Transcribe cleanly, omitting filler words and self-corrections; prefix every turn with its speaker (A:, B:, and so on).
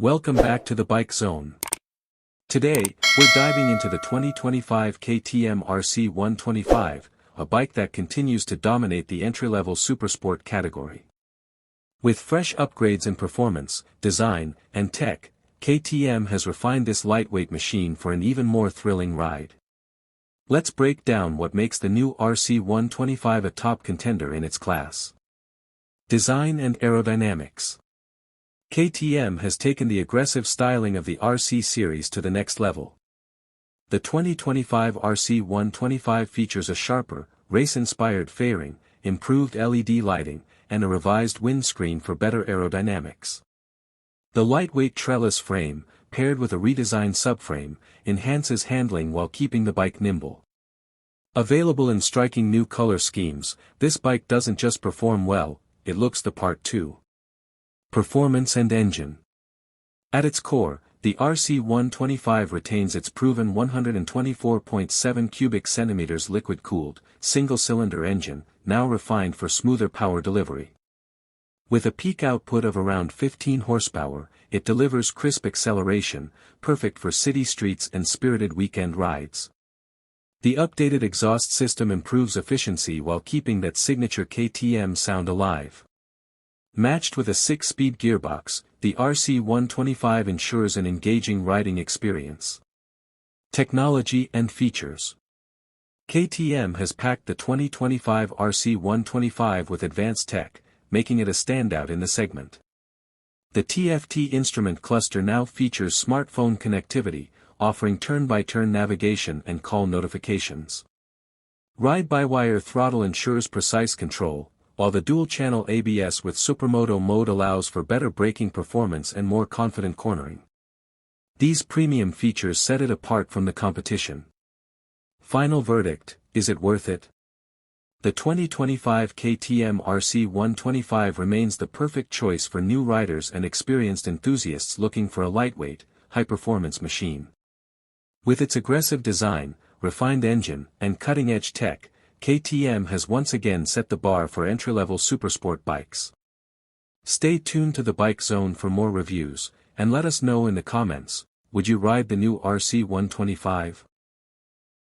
A: Welcome back to the Bike Zone. Today, we're diving into the 2025 KTM RC 125, a bike that continues to dominate the entry-level Supersport category. With fresh upgrades in performance, design, and tech, KTM has refined this lightweight machine for an even more thrilling ride. Let's break down what makes the new RC 125 a top contender in its class. Design and aerodynamics. KTM has taken the aggressive styling of the RC series to the next level. The 2025 RC 125 features a sharper, race-inspired fairing, improved LED lighting, and a revised windscreen for better aerodynamics. The lightweight trellis frame, paired with a redesigned subframe, enhances handling while keeping the bike nimble. Available in striking new color schemes, this bike doesn't just perform well, it looks the part too. Performance and engine. At its core, the RC 125 retains its proven 124.7 cubic centimeters liquid-cooled, single-cylinder engine, now refined for smoother power delivery. With a peak output of around 15 horsepower, it delivers crisp acceleration, perfect for city streets and spirited weekend rides. The updated exhaust system improves efficiency while keeping that signature KTM sound alive. Matched with a 6-speed gearbox, the RC 125 ensures an engaging riding experience. Technology and features. KTM has packed the 2025 RC 125 with advanced tech, making it a standout in the segment. The TFT instrument cluster now features smartphone connectivity, offering turn-by-turn navigation and call notifications. Ride-by-wire throttle ensures precise control, while the dual-channel ABS with Supermoto mode allows for better braking performance and more confident cornering. These premium features set it apart from the competition. Final verdict, is it worth it? The 2025 KTM RC 125 remains the perfect choice for new riders and experienced enthusiasts looking for a lightweight, high-performance machine. With its aggressive design, refined engine, and cutting-edge tech, KTM has once again set the bar for entry-level supersport bikes. Stay tuned to the Bike Zone for more reviews, and let us know in the comments, would you ride the new RC 125?